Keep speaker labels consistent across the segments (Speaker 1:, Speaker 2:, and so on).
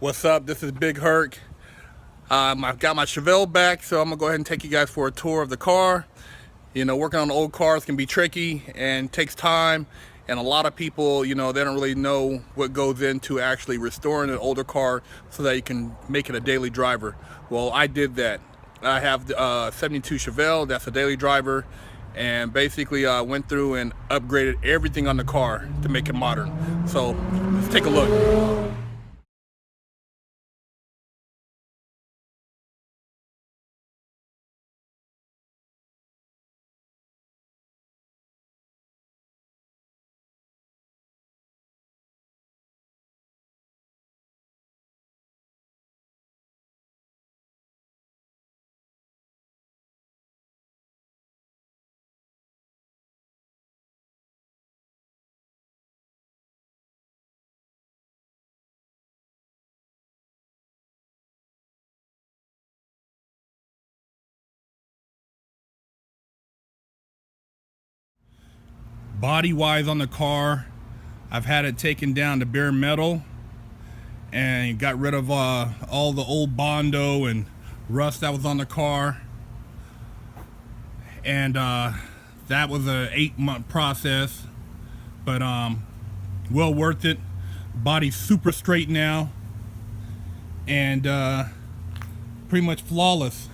Speaker 1: What's up? This is Big Herc. I've got my Chevelle back, so I'm gonna go ahead and take you guys for a tour of the car. You know, working on old cars can be tricky and takes time, and a lot of people, you know, they don't really know what goes into actually restoring an older car so that you can make it a daily driver. Well, I did that. I have the 72 Chevelle, that's a daily driver, and basically went through and upgraded everything on the car to make it modern. So let's take a look. Body wise on the car, I've had it taken down to bare metal and got rid of all the old Bondo and rust that was on the car, and that was a 8-month process, but well worth it. Body's super straight now and pretty much flawless.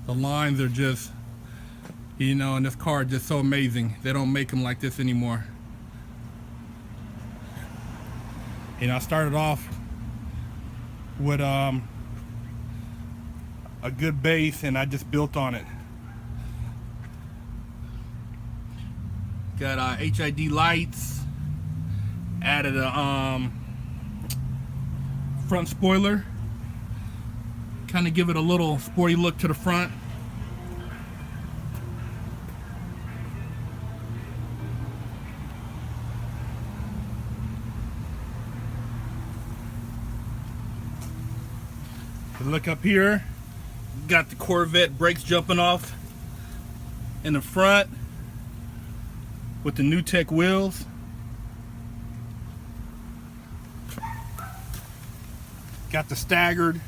Speaker 1: The lines are just, you know, and this car is just so amazing. They don't make them like this anymore. You know, I started off with a good base and I just built on it. Got HID lights, added a front spoiler, kind of give it a little sporty look to the front. Look up here, got the Corvette brakes jumping off in the front with the new tech wheels. Got the staggered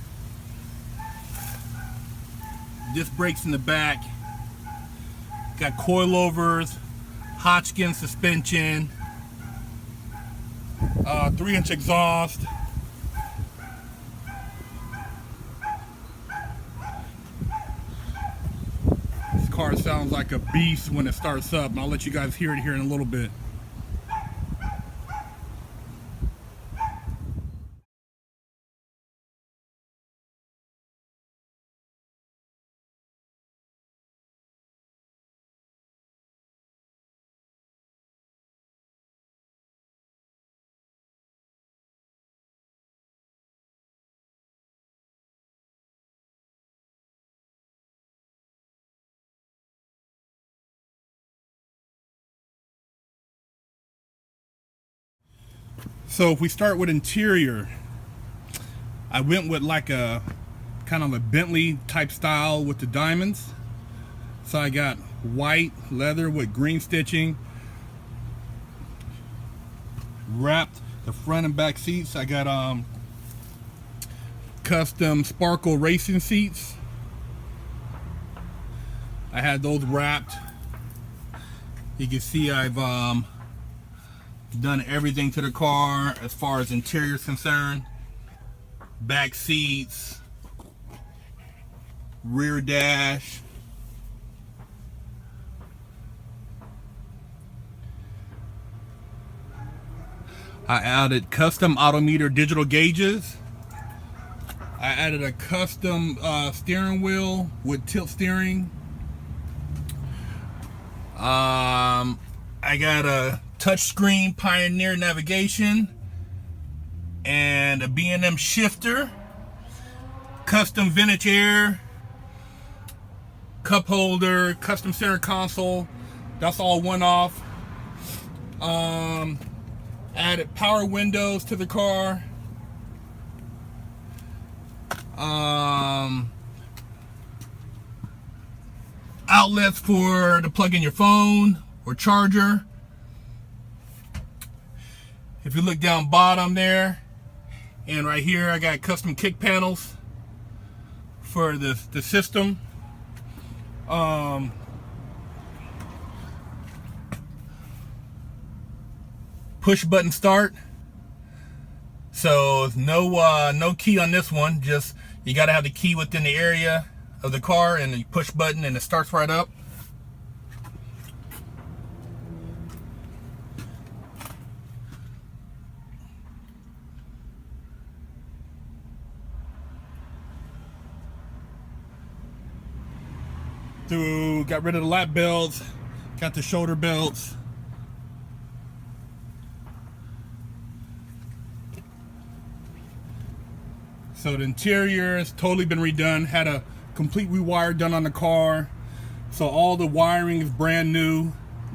Speaker 1: disc brakes in the back. Got coilovers, Hodgkin suspension, 3-inch exhaust. Car sounds like a beast when it starts up, and I'll let you guys hear it here in a little bit. So if we start with interior, I went with like a kind of a Bentley type style with the diamonds. So I got white leather with green stitching, wrapped the front and back seats. I got custom sparkle racing seats. I had those wrapped. You can see I've done everything to the car as far as interior is concerned. Back seats, rear dash. I added custom odometer digital gauges. I added a custom steering wheel with tilt steering. I got a touchscreen Pioneer navigation and a B&M shifter, custom vintage air, cup holder, custom center console. That's all one off. Added power windows to the car. Outlets for to plug in your phone or charger. If you look down bottom there, And right here I got custom kick panels for the system. Push button start. So no key on this one. Just you got to have the key within the area of the car, and you push button and it starts right up. Got rid of the lap belts, got the shoulder belts. So the interior has totally been redone, had a complete rewire done on the car. So all the wiring is brand new,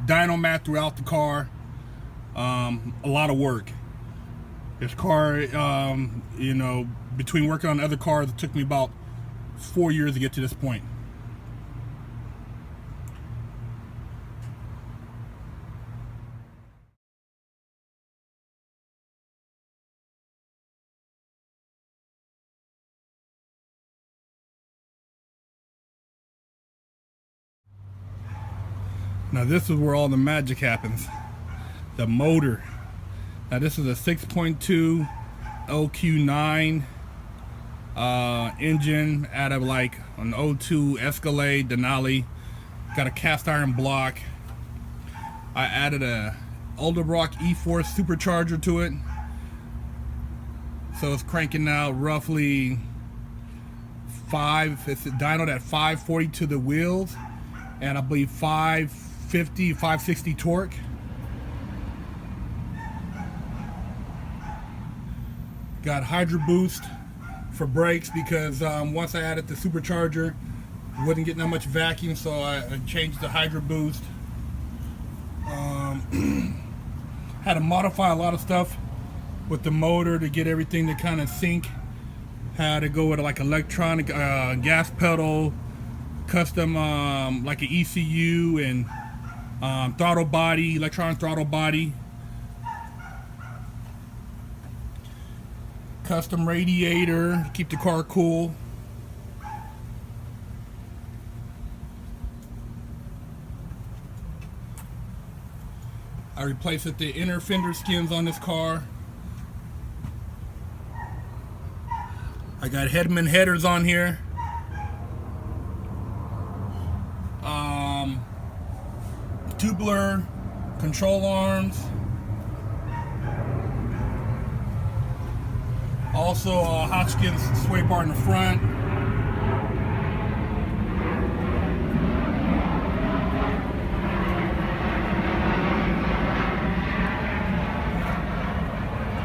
Speaker 1: dyno mat throughout the car. A lot of work. This car, you know, between working on other cars, it took me about 4 years to get to this point. Now this is where all the magic happens. The motor. Now this is a 6.2 LQ9 engine out of like an 02 Escalade Denali. Got a cast iron block. I added a Alderbrock E-Force supercharger to it. So it's cranking out roughly it's dynoed at 540 to the wheels, and I believe 550, 560 torque. Got Hydro Boost for brakes because once I added the supercharger, it wasn't getting that much vacuum, so I changed the Hydro Boost. Had to modify a lot of stuff with the motor to get everything to kind of sync. Had to go with like electronic gas pedal, custom like an ECU, and throttle body, electronic throttle body. Custom radiator to keep the car cool. I replaced the inner fender skins on this car. I got Hedman headers on here. Tubular control arms. Also a Hotchkiss sway bar in the front.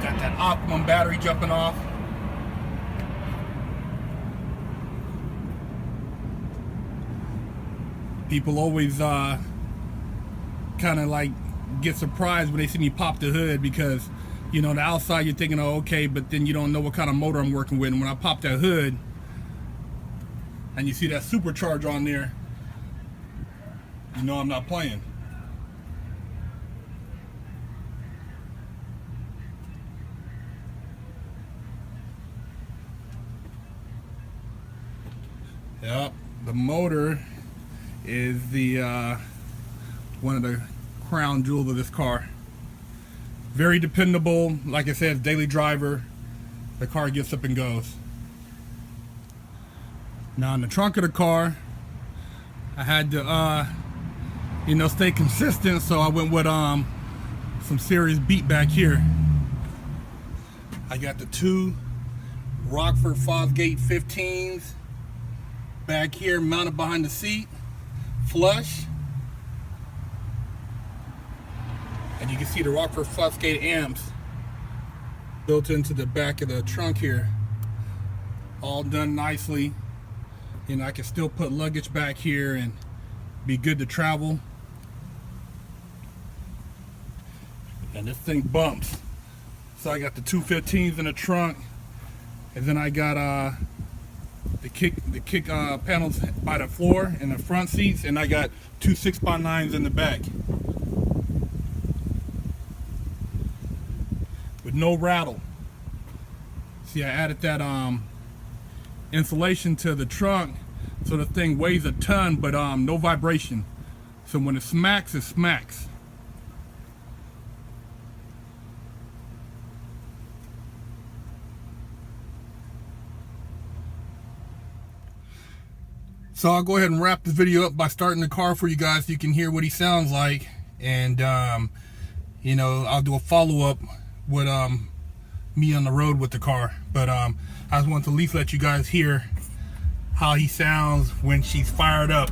Speaker 1: Got that Optimum battery jumping off. People always kind of like get surprised when they see me pop the hood, because you know, the outside you're thinking, oh, okay, but then you don't know what kind of motor I'm working with. And when I pop that hood and you see that supercharger on there, you know I'm not playing. Yep, the motor is the one of the crown jewels of this car. Very dependable. Like I said, daily driver. The car gets up and goes. Now in the trunk of the car, I had to you know, stay consistent, so I went with some serious beat back here. I got the two Rockford Fosgate 15s back here mounted behind the seat, flush. And you can see the Rockford Fosgate amps built into the back of the trunk here. All done nicely. You know, I can still put luggage back here and be good to travel. And this thing bumps. So I got the 215s in the trunk, and then I got the kick panels by the floor in the front seats, and I got two 6x9s in the back with no rattle. See, I added that insulation to the trunk, so the thing weighs a ton, but no vibration. So when it smacks, it smacks. So I'll go ahead and wrap this video up by starting the car for you guys so you can hear what he sounds like. And, you know, I'll do a follow-up with me on the road with the car. But I just want to at least let you guys hear how he sounds when she's fired up.